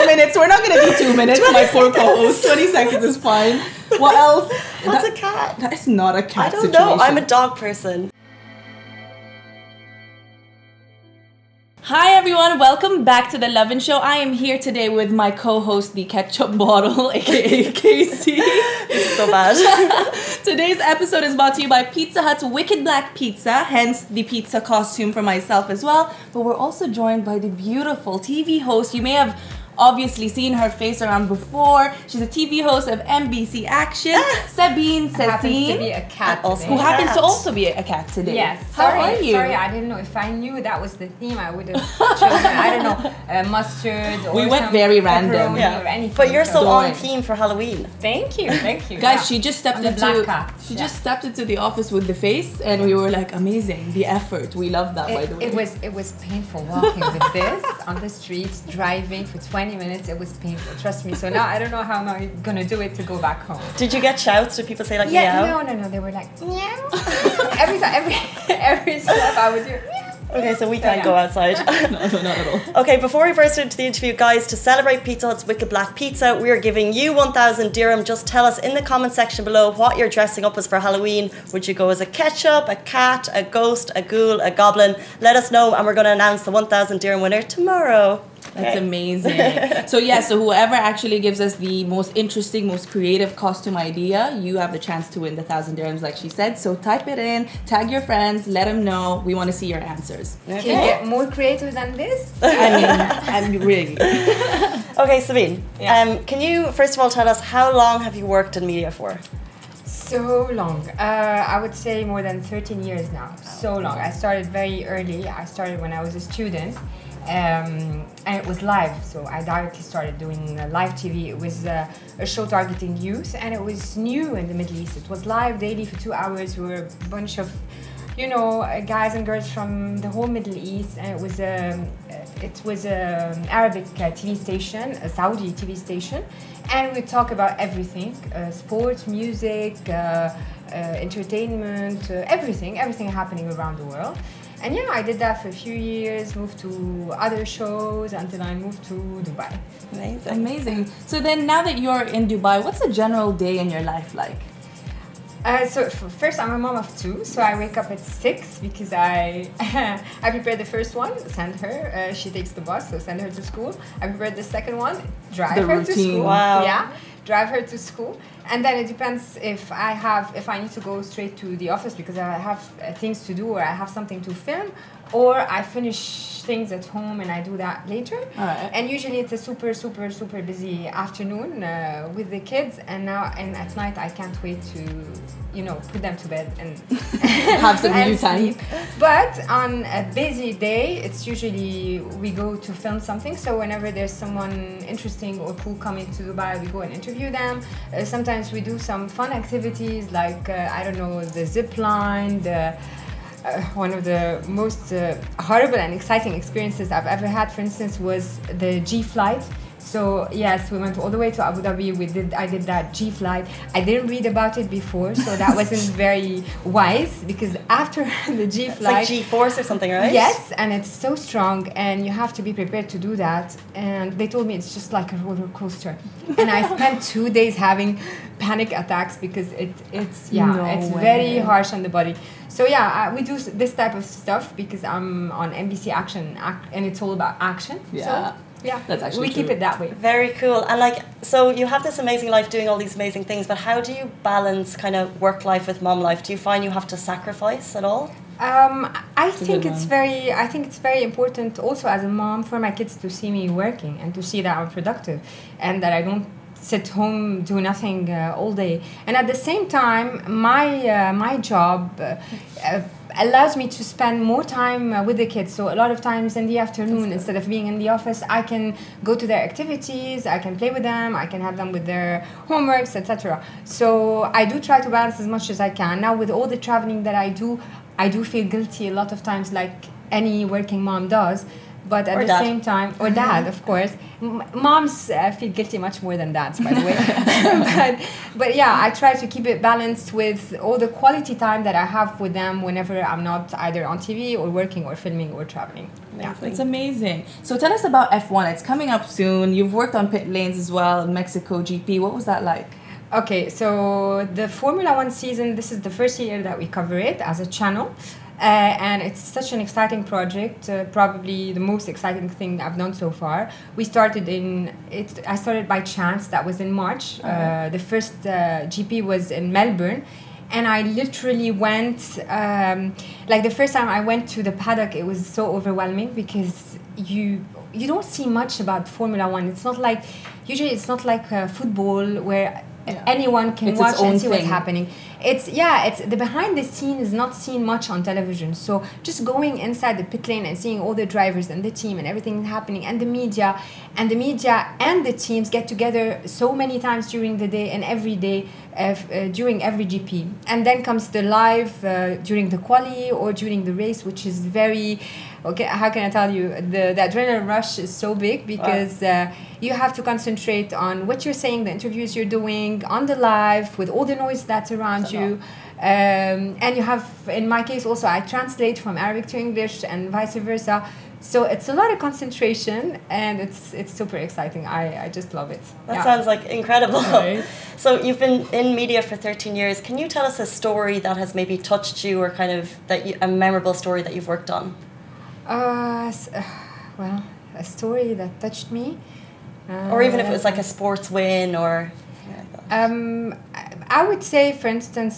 minutes. We're not going to do 2 minutes, my poor co-host. 20 seconds is fine. What else? What's a cat? That is not a cat I don't situation. know. I'm a dog person. Hi everyone, welcome back to the Lovin Show. I am here today with my co-host, the ketchup bottle, aka Casey. This is so bad. Today's episode is brought to you by Pizza Hut's Wicked Black Pizza, hence the pizza costume for myself as well. But we're also joined by the beautiful TV host. You may have obviously seen her face around before. She's a TV host of NBC Action, Sabine Sassine. Happens to be a cat Also today. Who happens to also be a cat today. Yes. How are you? Sorry, I didn't know. If I knew that was the theme, I would have chosen, I don't know, mustard or We went some very random. pepperoni or anything. But you're so Don't on worry. theme for Halloween. Thank you. Guys, Yeah. she just stepped I'm the into black cat. just stepped into the office with the face, and we were like, amazing, the effort. We love that, by the way. It was painful walking with this on the streets, driving for 20 minutes. It was painful. Trust me. So now I don't know how I'm gonna do it to go back home. Did you get shouts? Did people say like Yeah, meow? no. They were like meow. every time, every step I would do meow. Okay, so we can't go outside. No, not at all. Okay, before we burst into the interview, guys, to celebrate Pizza Hut's Wicked Black Pizza, we are giving you 1,000 dirham. Just tell us in the comment section below what you're dressing up as for Halloween. Would you go as a ketchup, a cat, a ghost, a ghoul, a goblin? Let us know, and we're going to announce the 1,000 dirham winner tomorrow. That's Okay. amazing. So whoever actually gives us the most interesting, most creative costume idea, you have the chance to win the 1,000 dirhams, like she said. So type it in, tag your friends, let them know. We want to see your answers. Can you get more creative than this? I mean, really. Okay, Sabine, Yeah. can you first of all tell us how long have you worked in media for? So long. I would say more than 13 years now. So long. I started very early. I started when I was a student. And it was live, so I directly started doing live TV. It was a show targeting youth, and it was new in the Middle East. It was live daily for 2 hours. We were a bunch of, guys and girls from the whole Middle East, and it was a Arabic TV station, a Saudi TV station, and we talk about everything: sports, music, entertainment, everything happening around the world. And yeah, I did that for a few years, moved to other shows until I moved to Dubai. Amazing. So then now that you're in Dubai, what's a general day in your life like? First, I'm a mom of two, so I wake up at 6 because I prepare the first one, send her, she takes the bus, so send her to school. I prepare the second one, drive her to school. Wow. Yeah, drive her to school. And then it depends if I need to go straight to the office because I have things to do or I have something to film, or I finish things at home and I do that later. Alright. And usually it's a super busy afternoon with the kids, and at night I can't wait to put them to bed and Have some and new time. sleep. But on a busy day, it's usually we go to film something. So whenever there's someone interesting or cool coming to Dubai, we go and interview them. Sometimes we do some fun activities like the zip line, one of the most horrible and exciting experiences I've ever had, for instance, was the G flight. So yes, we went all the way to Abu Dhabi. I did that G flight. I didn't read about it before, so that wasn't very wise, because after the G It's flight, like G-force or something, right? yes, and it's so strong, and you have to be prepared to do that. And they told me it's just like a roller coaster, and I spent 2 days having panic attacks because it's way. very harsh on the body. So yeah, we do this type of stuff because I'm on NBC Action, and it's all about action. Yeah. So, yeah, That's actually we keep true. it that way. Very cool. And so you have this amazing life doing all these amazing things, but how do you balance kind of work life with mom life? Do you find you have to sacrifice at all? I think good it's one. very important also as a mom for my kids to see me working and to see that I'm productive and that I don't sit home, do nothing all day. And at the same time, my job allows me to spend more time with the kids. So a lot of times in the afternoon, instead of being in the office, I can go to their activities, I can play with them, I can have them with their homeworks, etc. So I do try to balance as much as I can. Now with all the traveling that I do feel guilty a lot of times, like any working mom does, but at Or the dad. same time, or dad, of course. Moms feel guilty much more than dads, by the way. but yeah, I try to keep it balanced with all the quality time that I have with them whenever I'm not either on TV or working or filming or traveling. Yeah. It's amazing. So tell us about F1. It's coming up soon. You've worked on pit lanes as well in Mexico GP. What was that like? Okay, so the Formula One season, this is the first year that we cover it as a channel. And it's such an exciting project, probably the most exciting thing I've done so far. I started by chance, that was in March. The first GP was in Melbourne. And I literally went, like the first time I went to the paddock, it was so overwhelming because you don't see much about Formula One. Usually it's not like football where anyone can watch and see what's happening. It's the behind the scene is not seen much on television. So just going inside the pit lane and seeing all the drivers and the team and everything happening and the media and the teams get together so many times during the day and every day during every GP. And then comes the live during the quali or during the race, which is very, okay, how can I tell you? The adrenaline rush is so big because you have to concentrate on what you're saying, the interviews you're doing, on the live, with all the noise that's around you. And you have, in my case also, I translate from Arabic to English and vice versa. So it's a lot of concentration and it's super exciting. I just love it. That sounds like incredible. Right. So you've been in media for 13 years. Can you tell us a story that has maybe touched you or kind of a memorable story that you've worked on? Well, a story that touched me. Or even if it was like a sports win or... I would say, for instance,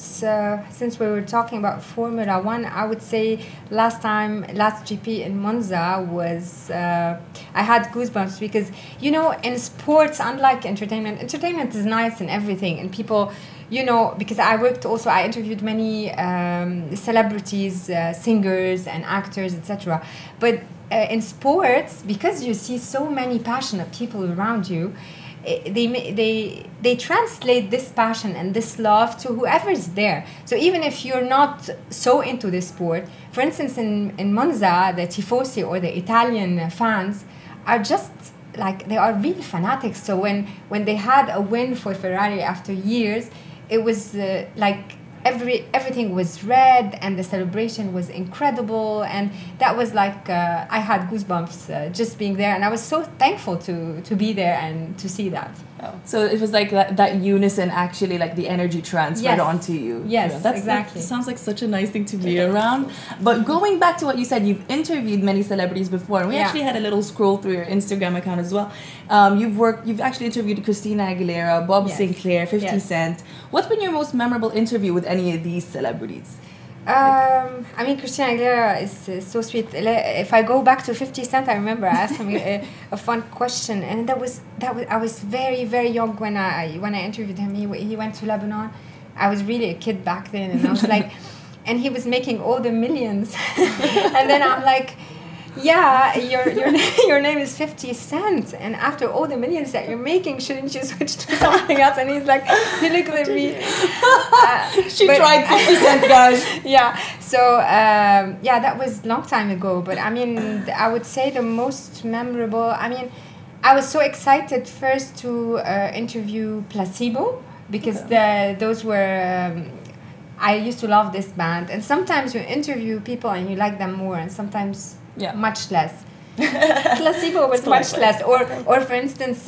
since we were talking about Formula One, I would say last GP in Monza was, I had goosebumps because, in sports, unlike entertainment is nice and everything. And people, because I interviewed many celebrities, singers and actors, etc. But in sports, because you see so many passionate people around you, they translate this passion and this love to whoever's there. So even if you're not so into this sport, for instance, in Monza, the tifosi or the Italian fans are just like, they are real fanatics. So when they had a win for Ferrari after years, it was like everything was red and the celebration was incredible, and that was like I had goosebumps just being there, and I was so thankful to be there and to see that. So it was like that unison, actually, like the energy transferred onto you. Yes, exactly. That sounds like such a nice thing to be around. But going back to what you said, you've interviewed many celebrities before, and we actually had a little scroll through your Instagram account as well. You've actually interviewed Christina Aguilera, Bob Sinclair, 50 Cent. What's been your most memorable interview with any of these celebrities? I mean, Christina Aguilera is so sweet. If I go back to 50 Cent, I remember I asked him a fun question, and that was I was very, very young when I interviewed him. He went to Lebanon. I was really a kid back then, and I was like, and he was making all the millions, and then I'm like, yeah, your name is 50 Cent, and after all the millions that you're making, shouldn't you switch to something else? And he's like, he looked at me. She tried 50 Cent, guys. Yeah, so that was a long time ago. But I mean, I would say the most memorable. I mean, I was so excited first to interview Placebo because those were. I used to love this band, and sometimes you interview people and you like them more, and sometimes. Much less. Placebo was much less. Or for instance,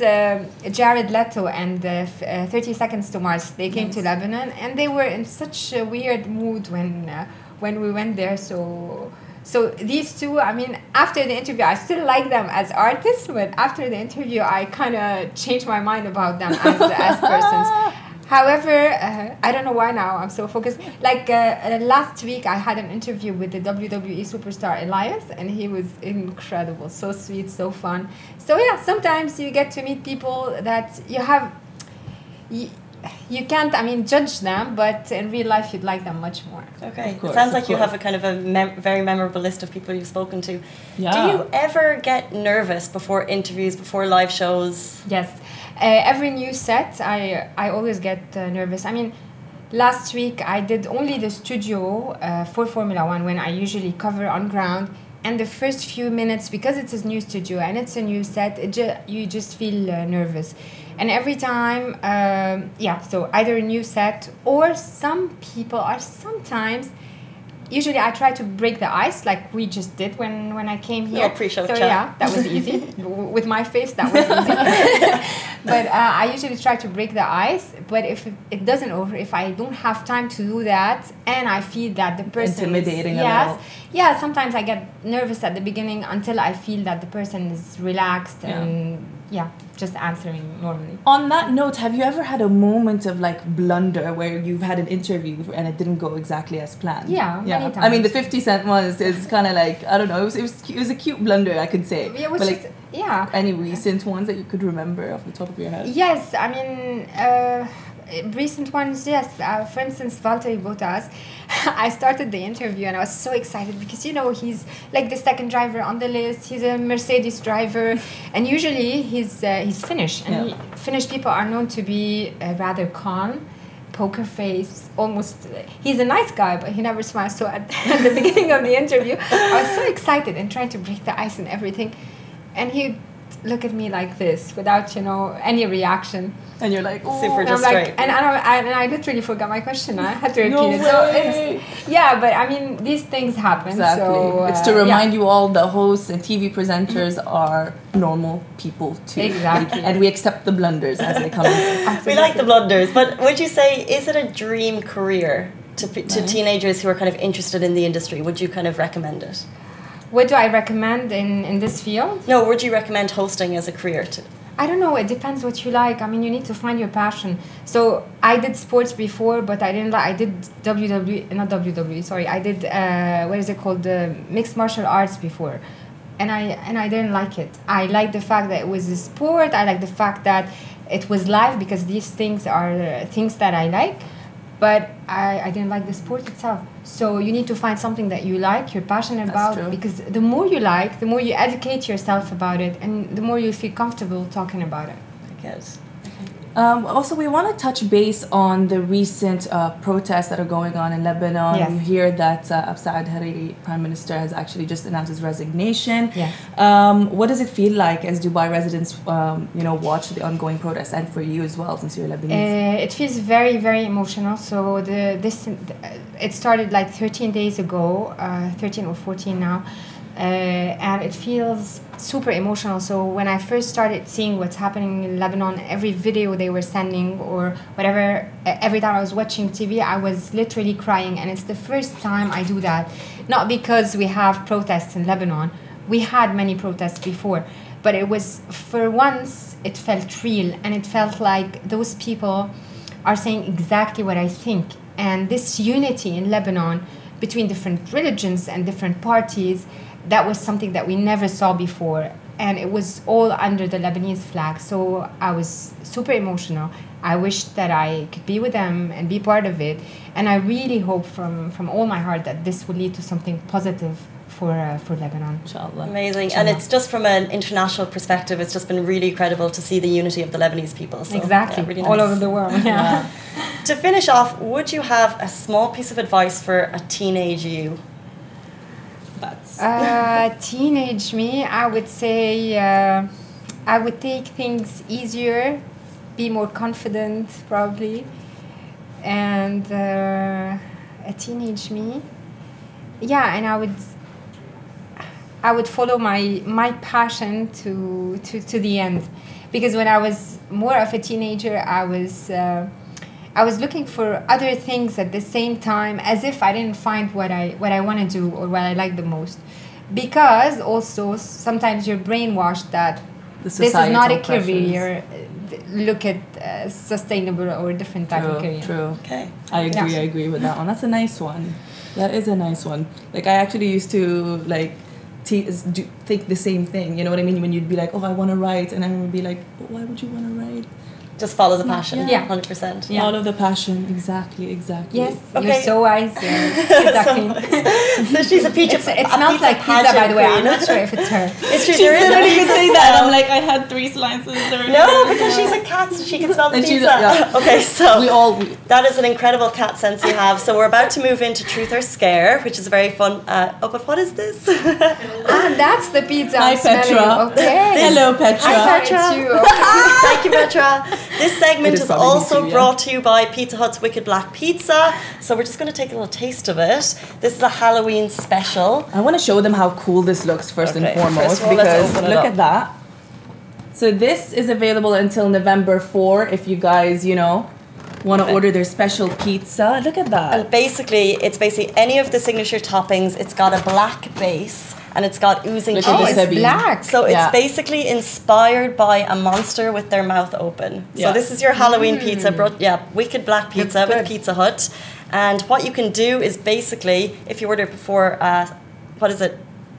Jared Leto and 30 Seconds to Mars, they came to Lebanon, and they were in such a weird mood when we went there. So these two, I mean, after the interview, I still like them as artists, but after the interview, I kind of changed my mind about them as persons. However, I don't know why now I'm so focused. Like last week, I had an interview with the WWE superstar Elias, and he was incredible, so sweet, so fun. So yeah, sometimes you get to meet people that you can't, I mean, judge them, but in real life, you'd like them much more. Okay, it sounds like you have a kind of a very memorable list of people you've spoken to. Yeah. Do you ever get nervous before interviews, before live shows? Yes. Every new set, I always get nervous. I mean, last week I did only the studio for Formula One when I usually cover on ground. and the first few minutes, because it's a new studio and it's a new set, you just feel nervous. And every time, so either a new set, or some people are sometimes, usually I try to break the ice, like we just did when I came here. Pre-show so chat. yeah, that was easy. With my face, that was easy. But I usually try to break the ice. But if it doesn't over, if I don't have time to do that, and I feel that the person intimidating is, a little. yeah, sometimes I get nervous at the beginning until I feel that the person is relaxed and just answering normally. On that note, have you ever had a moment of like blunder where you've had an interview and it didn't go exactly as planned? Yeah, many times. I mean, the 50 Cent one is kind of like, I don't know, it was a cute blunder, I could say. Yeah, but like, any recent ones that you could remember off the top of your head? Yes, I mean, recent ones, yes. For instance, Valtteri Bottas, I started the interview and I was so excited because, you know, he's like the second driver on the list. He's a Mercedes driver, and usually he's Finnish. And Finnish people are known to be rather calm, poker face, almost. He's a nice guy, but he never smiles. So at the beginning of the interview, I was so excited and trying to break the ice and everything. And he looked at me like this without, any reaction. And you're like, super just like, straight. And I literally forgot my question. I had to repeat No it. way. So it's, but I mean, these things happen. Exactly. So, it's to remind you all the hosts and TV presenters are normal people too. Exactly. And we accept the blunders as they come. We like the blunders, but would you say, is it a dream career to teenagers who are kind of interested in the industry? Would you kind of recommend it? What do I recommend in this field? No, would you recommend hosting as a career to? I don't know. It depends what you like. I mean, you need to find your passion. So I did sports before, but I didn't like. I did not WWE. Sorry, I did what is it called? The mixed martial arts before, and I didn't like it. I like the fact that it was a sport. I like the fact that it was live because these things are things that I like. But I didn't like the sport itself. So you need to find something that you like, you're passionate about. True. Because the more you like, the more you educate yourself about it, and the more you feel comfortable talking about it. I guess. Also, we want to touch base on the recent protests that are going on in Lebanon. Yes. You hear that Saad Hariri, Prime Minister, has actually just announced his resignation. Yes. What does it feel like as Dubai residents, watch the ongoing protests, and for you as well, since you're Lebanese? It feels very, very emotional. So it started like 13 days ago, 13 or 14 now. And it feels super emotional. So when I first started seeing what's happening in Lebanon, every video they were sending or whatever, every time I was watching TV, I was literally crying. And it's the first time I do that. Not because we have protests in Lebanon. We had many protests before. But it was, for once, it felt real. And it felt like those people are saying exactly what I think. And this unity in Lebanon between different religions and different parties, that was something that we never saw before, and it was all under the Lebanese flag. So I was super emotional. I wished that I could be with them and be part of it, and I really hope from all my heart that this will lead to something positive for Lebanon. Inshallah. Amazing. Inshallah. And it's just from an international perspective, it's just been really incredible to see the unity of the Lebanese people. So, Exactly. yeah, really All nice. over the world. Yeah. To finish off, would you have a small piece of advice for a teenage you? Teenage me, I would say I would take things easier, be more confident probably, and a teenage me, and I would follow my passion to the end, because when I was more of a teenager, I was looking for other things at the same time, as if I didn't find what I want to do or what I like the most. Because also sometimes you're brainwashed that this is not a career. Look at sustainable or different type of career. True. Okay. I agree with that one. That's a nice one. That is a nice one. Like, I actually used to think the same thing. You know what I mean? When you'd be like, oh, I want to write, and I would be like, but why would you want to write? Just follow the passion. Yeah. 100%. Yeah. Follow the passion. Exactly. Yes, Okay. you're so wise. Exactly. So she's a pizza. It smells like pizza, by the way. I'm not sure if it's her. It's true. She There is a didn't even pizza say that. smell. I'm like, I had 3 slices. No, because she's a cat, so she can smell the And pizza. she's yeah. Okay, so That is an incredible cat sense you have. So we're about to move into Truth or Scare, which is very fun. But what is this? That's the pizza. Hi, I'm smelling. Petra. Okay. Hello, Petra. Hi, Petra. Petra. It's you. Okay. Thank you, Petra. This segment It is is probably also me too, yeah. brought to you by Pizza Hut's Wicked Black Pizza. So we're just going to take a little taste of it. This is a Halloween special. I want to show them how cool this looks first Okay, and foremost, first of all, let's because open it look up. at that. So this is available until November 4 if you guys, want to order their special pizza. Look at that. And basically, it's basically any of the signature toppings. It's got a black base and it's got oozing Look at Oh, this, cheese. it's Sabine. black. So it's Yeah. basically inspired by a monster with their mouth open. Yeah. So this is your Halloween pizza, Wicked Black Pizza That's with good. Pizza Hut. And what you can do is basically, if you order before,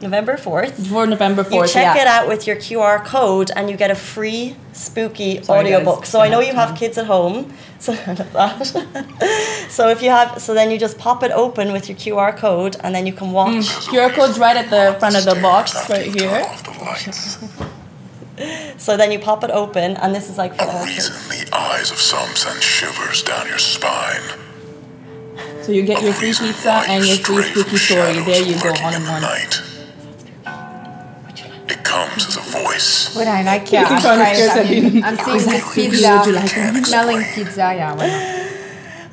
November 4th, For November 4th, you check yeah. it out with your QR code and you get a free spooky Sorry, audiobook. guys. So I know Yeah. you have kids at home. So so then you just pop it open with your QR code and then you can watch. QR code's right at the front of the box, right here. So then you pop it open and this is like for all These kids. in the eyes of some send shivers down your spine. So you get your free pizza and your free spooky story. There you go, all in one. Night. It comes as a voice. What I like, Casey I'm trying to trying scare it. Sabine. I'm seeing this creepy? pizza. Would you like it? Smelling pizza, yeah. Why not?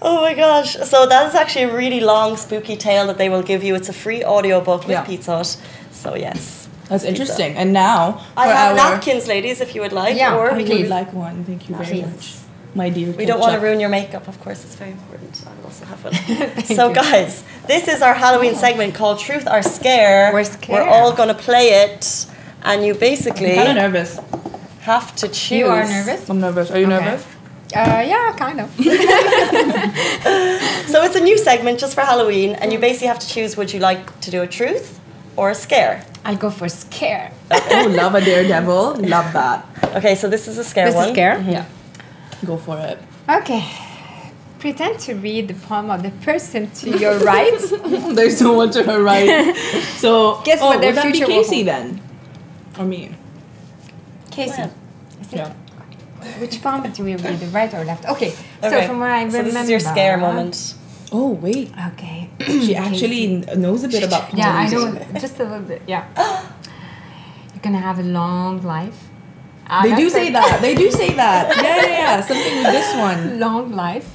Oh my gosh. So that is actually a really long spooky tale that they will give you. It's a free audiobook with Yeah. Pizza Hut. So yes. That's interesting. And now, I for have our... napkins, ladies, if you would like. Yeah, or I please. would like one. Thank you very Please. much. My dear we don't want to ketchup. ruin your makeup, of course. It's very important. I will also have one. Thank So you. guys, this is our Halloween segment called Truth or Scare. We're scared. We're all going to play it. And you I'm basically kind of nervous. have to choose. You are nervous? I'm nervous. Are you Okay. nervous? Yeah, kind of. So it's a new segment just for Halloween, and you basically have to choose: would you like to do a truth or a scare? I'll go for scare. Oh, love a daredevil. Love that. Okay, so this is a scare This one. is scare? Yeah. Go for it. Okay. Pretend to read the palm of the person to your right. There's no one to her right. So, Guess what their would that be future will Casey hold. then? Or me? Casey. Yeah. Is it? Yeah. Which palm do we read, the right or left? Okay. So Okay. from what I So remember. this is your scare moment. Oh, wait. Okay. She actually knows a bit about Yeah, I palm know just a little bit. Yeah. You're gonna have a long life. They do That's say it. that. They do say that. Yeah. Something with this one. Long life.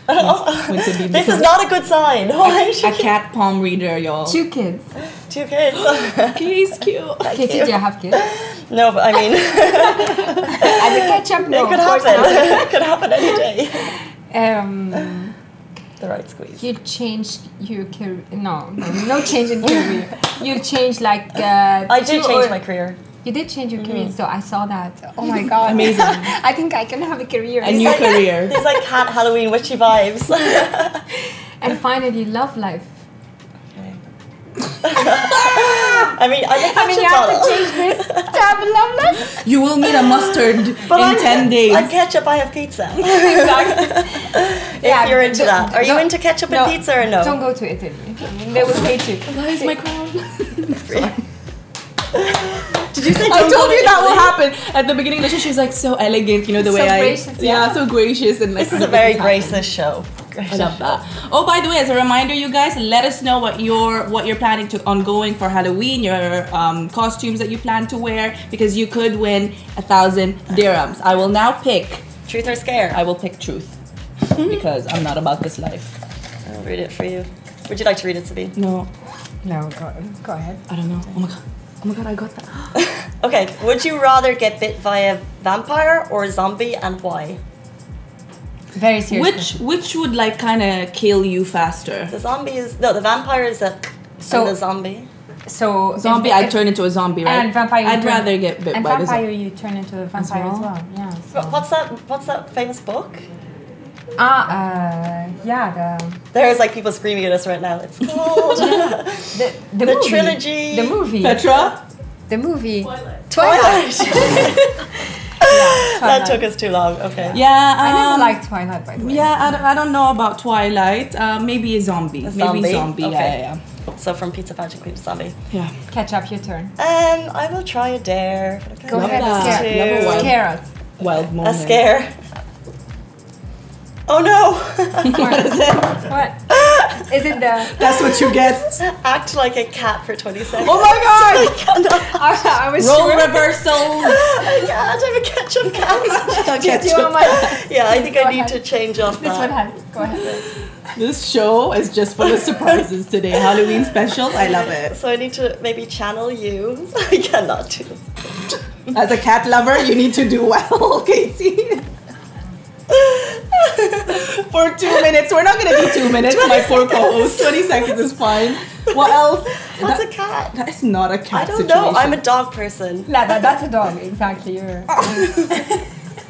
This is not a good sign. Why? A cat palm reader, y'all. 2 kids. 2 kids. He's cute. Casey, do you have kids? No, but I mean, As a ketchup, no. it could of course happen. It could happen any day. not. The right squeeze. You change your career. No change in career. You change like. I did change my career. You did change your career, so I saw that. Oh my god! Amazing. I think I can have a career. A new career. These like cat Halloween witchy vibes. And finally, love life. I mean, I think I mean, you have to change this to have a love life. You will need a mustard in 10 days. On ketchup, I have pizza. Exactly. If you're into that. Are you don't- into ketchup and pizza or no? Don't go to Italy. They will hate you. Where's my crown? Did you say I don't told go you to that will Italy? happen. At the beginning of the show, she was like so elegant, you know, the So way gracious, yeah, yeah. so gracious and like This is a very graceless show. I love that. Oh, by the way, as a reminder, you guys, let us know what you're planning to ongoing for Halloween, your costumes that you plan to wear, because you could win 1,000 dirhams. I will now pick. Truth or scare? I will pick truth because I'm not about this life. I'll read it for you. Would you like to read it, Sabine? No, No, go ahead. I don't know. Oh my god, I got that. Okay. Would you rather get bit by a vampire or a zombie, and why? Very serious. Which would like kind of kill you faster? The zombie is the vampire is a So- and the zombie. So Zombie, I'd turn into a zombie, right? And vampire. you I'd turn- rather get bit and by the vampire, zombie. you turn into a vampire as well. Yeah. So. What's that famous book? Yeah. There's like people screaming at us right now. It's called The The movie. trilogy. The movie. Petra? The movie. Twilight. That Twilight. took us too long. Okay. Yeah, I never liked Twilight, by the way. Yeah, I don't know about Twilight. Maybe a zombie. Maybe zombie. Okay. Yeah. So from Pizza Pageant Queen to Zombie. Yeah. Catch up, your turn. I will try a dare. Go Love ahead, that. scare, Love a scare us. Wild A moment. scare. Oh no! What is it? What? Is it the... That's what you get. Act like a cat for 20 seconds. Oh my god! I was Roll sure. reversals. I can't. I'm a ketchup cat. Get You you. on my... Yeah, I think Go I need ahead. to change up This one that. has... Go ahead. This show is just full of surprises today. Halloween specials. I love it. So I need to maybe channel you. I cannot do this. As a cat lover, you need to do well, Casey. For 2 minutes. We're not gonna do 2 minutes, my poor co-host. 20 seconds is fine. What else? What's a cat? That is not a I cat don't situation. know. I'm a dog person. That's a dog, exactly. You're...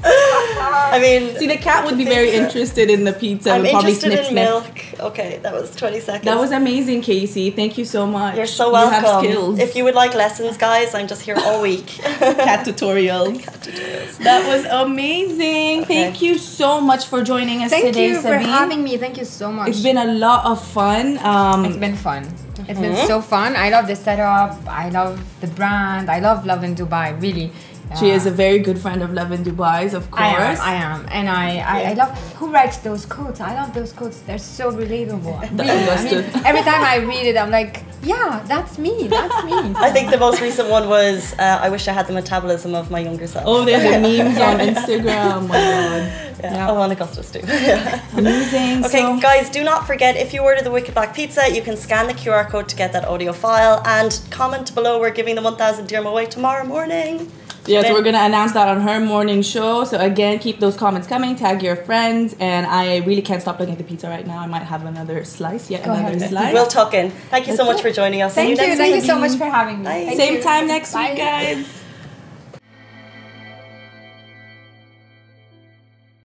I mean, See, the cat would be very pizza. interested in the pizza. I'm Would probably interested in sniff. milk. Okay, that was 20 seconds. That was amazing, Casey. Thank you so much. You're so You welcome. have skills. If you would like lessons, guys, I'm just here all week. Cat tutorials. That was amazing. Thank you so much for joining us Thank today, you for Sabine. having me. Thank you so much. It's been a lot of fun. It's been fun. It's been so fun. I love the setup. I love the brand. I love Lovin Dubai, really. She is a very good friend of Lovin Dubai's, of course. I am. And I love who writes those quotes. I love those quotes. They're so relatable. Really. I mean, every time I read it, I'm like, yeah, that's me. That's me. I think the most recent one was I wish I had the metabolism of my younger self. Oh, there's the memes on Instagram. Oh my god. Yeah. Oh, and Augustus too. Amazing. Okay, So, guys, do not forget, if you order the Wicked Black Pizza, you can scan the QR code to get that audio file and comment below. We're giving the 1,000 dirham away tomorrow morning. yes, we're going to announce that on her morning show. So again, keep those comments coming. Tag your friends. And I really can't stop looking at the pizza right now. I might have another slice. Go Another ahead. slice. We'll tuck in. Thank you so That's much for joining us. See Thank you. next Thank you week. so much for having me. Bye. Thank Same you. time next Bye. week, guys.